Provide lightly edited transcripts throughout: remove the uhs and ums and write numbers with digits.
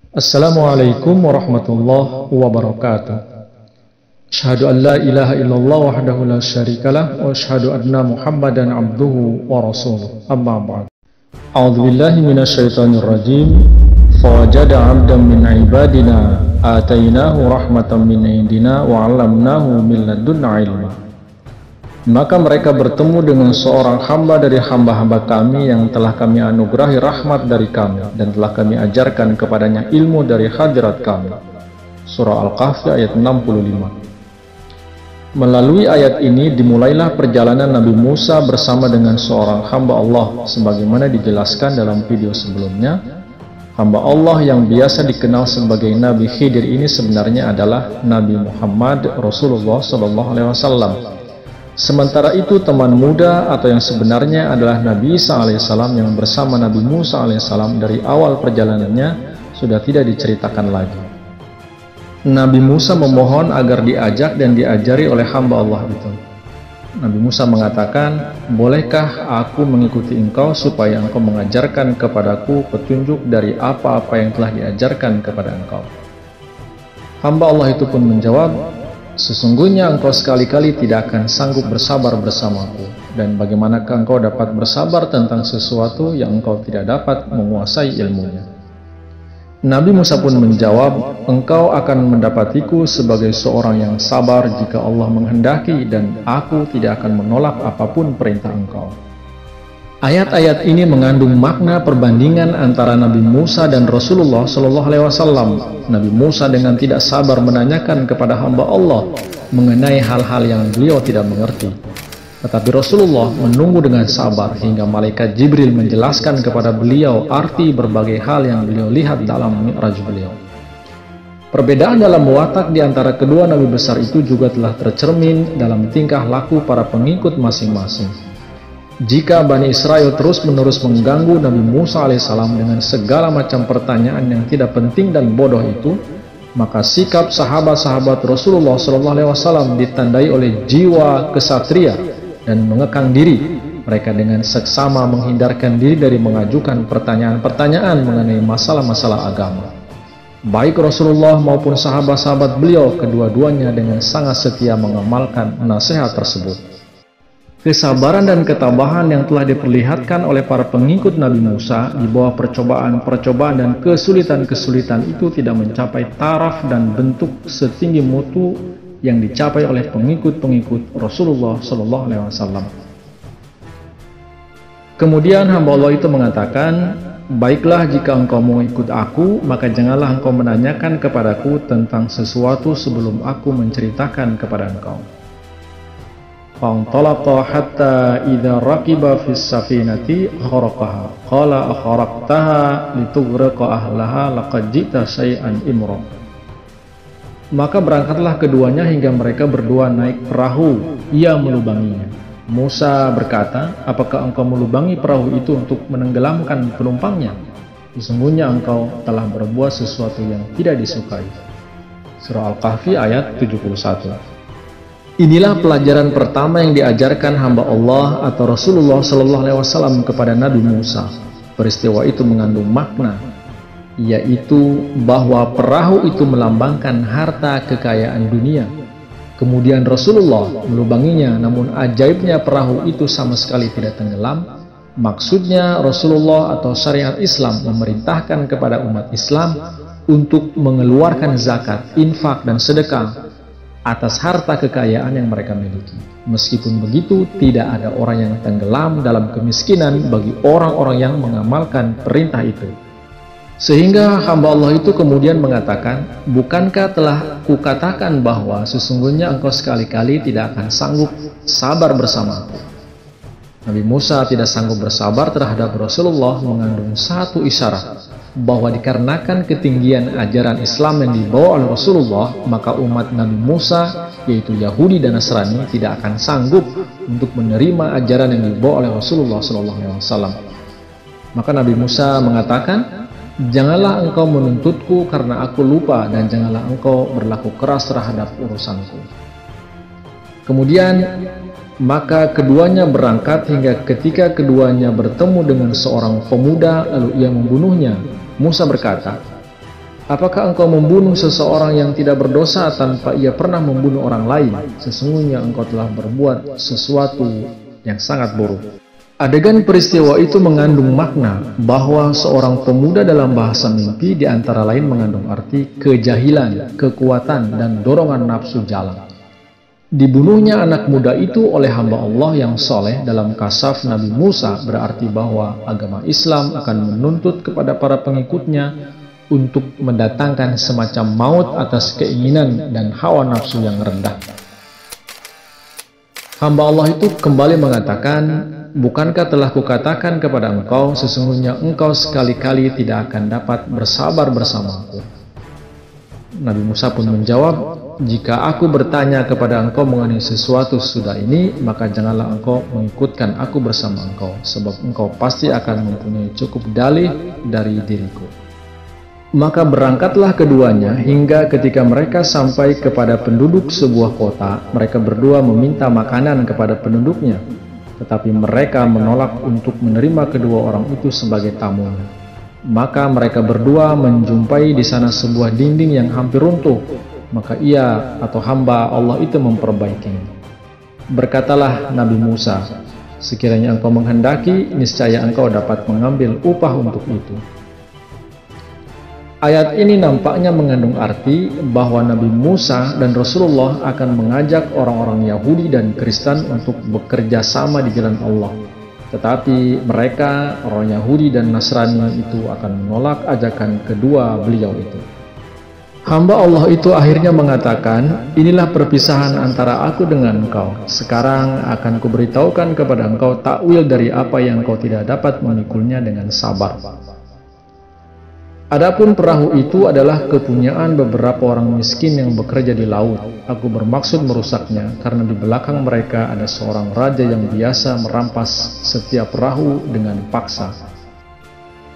Assalamualaikum warahmatullahi wabarakatuh. Asyhadu an la ilaha illallah wahdahu la syarikalah wa asyhadu anna Muhammadan abduhu wa rasuluh. Amma ba'd. A'udzu billahi minasyaitonir rajim. Fawajada 'abdan min 'ibadina atainahu rahmatan min indina wa 'allamnahu min ladunna 'ilma. Maka mereka bertemu dengan seorang hamba dari hamba-hamba kami yang telah kami anugerahi rahmat dari kami dan telah kami ajarkan kepadanya ilmu dari hadirat kami. Surah Al-Kahfi ayat 65. Melalui ayat ini dimulailah perjalanan Nabi Musa bersama dengan seorang hamba Allah sebagaimana dijelaskan dalam video sebelumnya. Hamba Allah yang biasa dikenal sebagai Nabi Khidir ini sebenarnya adalah Nabi Muhammad Rasulullah SAW. Sementara itu teman muda atau yang sebenarnya adalah Nabi Isa alaihissalam yang bersama Nabi Musa alaihissalam dari awal perjalanannya sudah tidak diceritakan lagi. Nabi Musa memohon agar diajak dan diajari oleh hamba Allah itu. Nabi Musa mengatakan, "Bolehkah aku mengikuti engkau supaya engkau mengajarkan kepadaku petunjuk dari apa-apa yang telah diajarkan kepada engkau?" Hamba Allah itu pun menjawab, "Sesungguhnya engkau sekali-kali tidak akan sanggup bersabar bersamaku, dan bagaimanakah engkau dapat bersabar tentang sesuatu yang engkau tidak dapat menguasai ilmunya?" Nabi Musa pun menjawab, "Engkau akan mendapatiku sebagai seorang yang sabar jika Allah menghendaki, dan aku tidak akan menolak apapun perintah engkau." Ayat-ayat ini mengandung makna perbandingan antara Nabi Musa dan Rasulullah SAW. Nabi Musa dengan tidak sabar menanyakan kepada hamba Allah mengenai hal-hal yang beliau tidak mengerti. Tetapi Rasulullah menunggu dengan sabar hingga malaikat Jibril menjelaskan kepada beliau arti berbagai hal yang beliau lihat dalam Mi'raj beliau. Perbedaan dalam watak di antara kedua Nabi besar itu juga telah tercermin dalam tingkah laku para pengikut masing-masing. Jika Bani Israel terus-menerus mengganggu Nabi Musa alaihissalam dengan segala macam pertanyaan yang tidak penting dan bodoh itu, maka sikap sahabat-sahabat Rasulullah SAW ditandai oleh jiwa kesatria dan mengekang diri. Mereka dengan seksama menghindarkan diri dari mengajukan pertanyaan-pertanyaan mengenai masalah-masalah agama. Baik Rasulullah maupun sahabat-sahabat beliau, kedua-duanya dengan sangat setia mengamalkan nasihat tersebut. Kesabaran dan ketabahan yang telah diperlihatkan oleh para pengikut Nabi Musa di bawah percobaan-percobaan dan kesulitan-kesulitan itu tidak mencapai taraf dan bentuk setinggi mutu yang dicapai oleh pengikut-pengikut Rasulullah SAW. Kemudian hamba Allah itu mengatakan, "Baiklah, jika engkau mau ikut aku, maka janganlah engkau menanyakan kepadaku tentang sesuatu sebelum aku menceritakan kepada engkau." Fantalaqa hatta idza raqiba fis safinati kharaqaha qala akharaqtaha litughriqa ahlaha laqad ji'ta syai'an imra. Maka berangkatlah keduanya hingga mereka berdua naik perahu, ia melubanginya. Musa berkata, "Apakah engkau melubangi perahu itu untuk menenggelamkan penumpangnya? Sesungguhnya engkau telah berbuat sesuatu yang tidak disukai." Surah Al-Kahfi ayat 71. Inilah pelajaran pertama yang diajarkan hamba Allah atau Rasulullah SAW kepada Nabi Musa. Peristiwa itu mengandung makna, yaitu bahwa perahu itu melambangkan harta kekayaan dunia. Kemudian Rasulullah melubanginya, namun ajaibnya perahu itu sama sekali tidak tenggelam. Maksudnya Rasulullah atau syariat Islam memerintahkan kepada umat Islam untuk mengeluarkan zakat, infak, dan sedekah atas harta kekayaan yang mereka miliki. Meskipun begitu, tidak ada orang yang tenggelam dalam kemiskinan bagi orang-orang yang mengamalkan perintah itu. Sehingga hamba Allah itu kemudian mengatakan, "Bukankah telah kukatakan bahwa sesungguhnya engkau sekali-kali tidak akan sanggup sabar bersamaku?" Nabi Musa tidak sanggup bersabar terhadap Rasulullah mengandung satu isyarat, bahwa dikarenakan ketinggian ajaran Islam yang dibawa oleh Rasulullah, maka umat Nabi Musa, yaitu Yahudi dan Nasrani, tidak akan sanggup untuk menerima ajaran yang dibawa oleh Rasulullah SAW. Maka Nabi Musa mengatakan, "Janganlah engkau menuntutku karena aku lupa, dan janganlah engkau berlaku keras terhadap urusanku." Kemudian maka keduanya berangkat hingga ketika keduanya bertemu dengan seorang pemuda lalu ia membunuhnya. Musa berkata, Apakah engkau membunuh seseorang yang tidak berdosa tanpa ia pernah membunuh orang lain? Sesungguhnya engkau telah berbuat sesuatu yang sangat buruk. Adegan peristiwa itu mengandung makna bahwa seorang pemuda dalam bahasa mimpi di antara lain mengandung arti kejahilan, kekuatan, dan dorongan nafsu jalan. Dibunuhnya anak muda itu oleh hamba Allah yang soleh dalam kasaf Nabi Musa berarti bahwa agama Islam akan menuntut kepada para pengikutnya untuk mendatangkan semacam maut atas keinginan dan hawa nafsu yang rendah. Hamba Allah itu kembali mengatakan, bukankah telah kukatakan kepada engkau, sesungguhnya engkau sekali-kali tidak akan dapat bersabar bersamaku. Nabi Musa pun menjawab, jika aku bertanya kepada engkau mengenai sesuatu sesudah ini, maka janganlah engkau mengikutkan aku bersama engkau, sebab engkau pasti akan mempunyai cukup dalih dari diriku. Maka berangkatlah keduanya hingga ketika mereka sampai kepada penduduk sebuah kota, mereka berdua meminta makanan kepada penduduknya. Tetapi mereka menolak untuk menerima kedua orang itu sebagai tamunya. Maka mereka berdua menjumpai di sana sebuah dinding yang hampir runtuh. Maka ia atau hamba Allah itu memperbaikinya. Berkatalah Nabi Musa, sekiranya engkau menghendaki, niscaya engkau dapat mengambil upah untuk itu. Ayat ini nampaknya mengandung arti bahwa Nabi Musa dan Rasulullah akan mengajak orang-orang Yahudi dan Kristen untuk bekerja sama di jalan Allah. Tetapi mereka, orang Yahudi dan Nasrani itu akan menolak ajakan kedua beliau itu. Hamba Allah itu akhirnya mengatakan, inilah perpisahan antara aku dengan engkau. Sekarang akan kuberitahukan kepada engkau takwil dari apa yang engkau tidak dapat memikulnya dengan sabar. Adapun perahu itu adalah kepunyaan beberapa orang miskin yang bekerja di laut. Aku bermaksud merusaknya karena di belakang mereka ada seorang raja yang biasa merampas setiap perahu dengan paksa.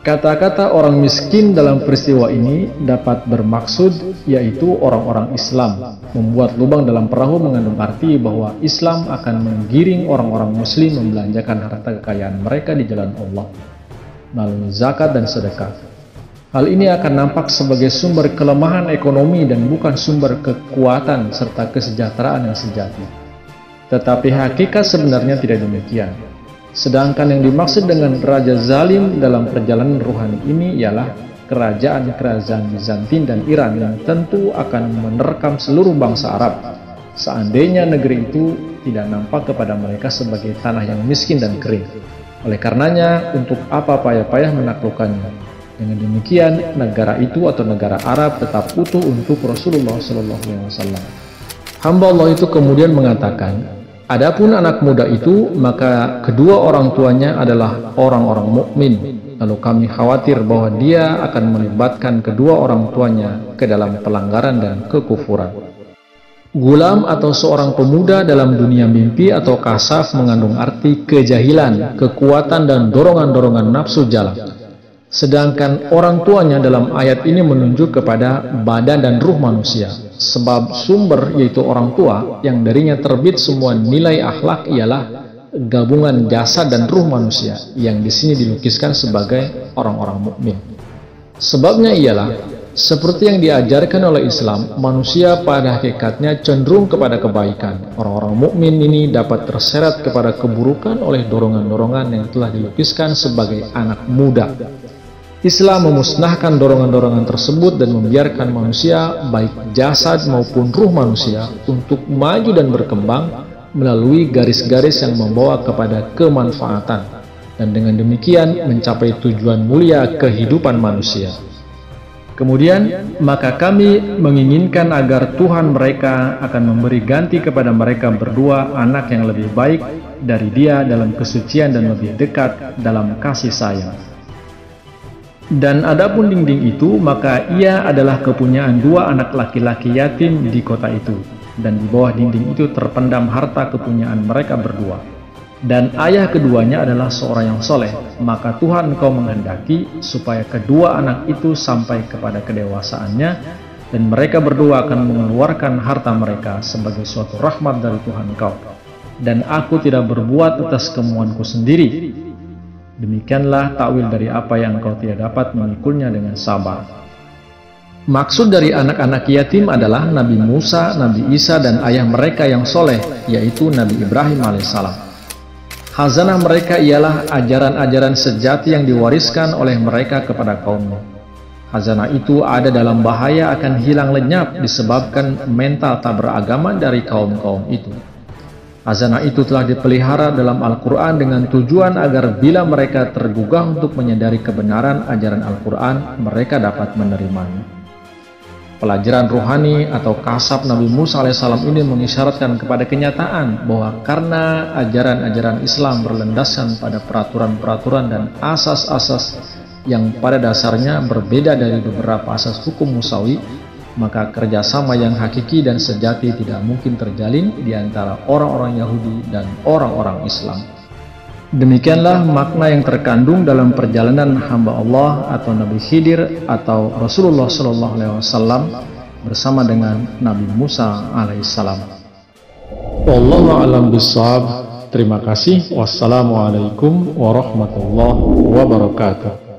Kata-kata orang miskin dalam peristiwa ini dapat bermaksud yaitu orang-orang Islam. Membuat lubang dalam perahu mengandung arti bahwa Islam akan menggiring orang-orang muslim membelanjakan harta kekayaan mereka di jalan Allah melalui zakat dan sedekah. Hal ini akan nampak sebagai sumber kelemahan ekonomi dan bukan sumber kekuatan serta kesejahteraan yang sejati. Tetapi hakikat sebenarnya tidak demikian. Sedangkan yang dimaksud dengan raja zalim dalam perjalanan ruhani ini ialah kerajaan-kerajaan Bizantin dan Iran yang tentu akan menerkam seluruh bangsa Arab. Seandainya negeri itu tidak nampak kepada mereka sebagai tanah yang miskin dan kering. Oleh karenanya, untuk apa payah-payah menaklukkannya? Dengan demikian, negara itu atau negara Arab tetap utuh untuk Rasulullah SAW. Hamba Allah itu kemudian mengatakan, adapun anak muda itu, maka kedua orang tuanya adalah orang-orang mukmin. Lalu kami khawatir bahwa dia akan melibatkan kedua orang tuanya ke dalam pelanggaran dan kekufuran. Gulam atau seorang pemuda dalam dunia mimpi atau kasaf mengandung arti kejahilan, kekuatan dan dorongan-dorongan nafsu jalan. Sedangkan orang tuanya dalam ayat ini menunjuk kepada badan dan ruh manusia. Sebab sumber yaitu orang tua yang darinya terbit semua nilai akhlak ialah gabungan jasad dan ruh manusia yang di sini dilukiskan sebagai orang-orang mukmin. Sebabnya ialah seperti yang diajarkan oleh Islam, manusia pada hakikatnya cenderung kepada kebaikan. Orang-orang mukmin ini dapat terseret kepada keburukan oleh dorongan-dorongan yang telah dilukiskan sebagai anak muda. Islam memusnahkan dorongan-dorongan tersebut dan membiarkan manusia, baik jasad maupun ruh manusia, untuk maju dan berkembang melalui garis-garis yang membawa kepada kemanfaatan, dan dengan demikian mencapai tujuan mulia kehidupan manusia. Kemudian, maka kami menginginkan agar Tuhan mereka akan memberi ganti kepada mereka berdua anak yang lebih baik dari dia dalam kesucian dan lebih dekat dalam kasih sayang. Dan adapun dinding itu, maka ia adalah kepunyaan dua anak laki-laki yatim di kota itu. Dan di bawah dinding itu terpendam harta kepunyaan mereka berdua. Dan ayah keduanya adalah seorang yang soleh. Maka Tuhan engkau menghendaki supaya kedua anak itu sampai kepada kedewasaannya, dan mereka berdua akan mengeluarkan harta mereka sebagai suatu rahmat dari Tuhan engkau. Dan aku tidak berbuat atas kemauanku sendiri. Demikianlah takwil dari apa yang engkau tidak dapat memikulnya dengan sabar. Maksud dari anak-anak yatim adalah Nabi Musa, Nabi Isa, dan ayah mereka yang soleh, yaitu Nabi Ibrahim alaihissalam. Khazanah mereka ialah ajaran-ajaran sejati yang diwariskan oleh mereka kepada kaumnya. Khazanah itu ada dalam bahaya akan hilang lenyap disebabkan mental tak beragama dari kaum-kaum itu. Khazanah itu telah dipelihara dalam Al-Quran dengan tujuan agar bila mereka tergugah untuk menyadari kebenaran ajaran Al-Quran, mereka dapat menerimanya. Pelajaran ruhani atau kasab Nabi Musa alaihissalam ini mengisyaratkan kepada kenyataan bahwa karena ajaran-ajaran Islam berlandaskan pada peraturan-peraturan dan asas-asas yang pada dasarnya berbeda dari beberapa asas hukum Musawi, maka kerjasama yang hakiki dan sejati tidak mungkin terjalin di antara orang-orang Yahudi dan orang-orang Islam. Demikianlah makna yang terkandung dalam perjalanan hamba Allah atau Nabi Khidir atau Rasulullah SAW bersama dengan Nabi Musa alaihissalam. Wallahu a'lam bishawab. Terima kasih. Wassalamualaikum warahmatullahi wabarakatuh.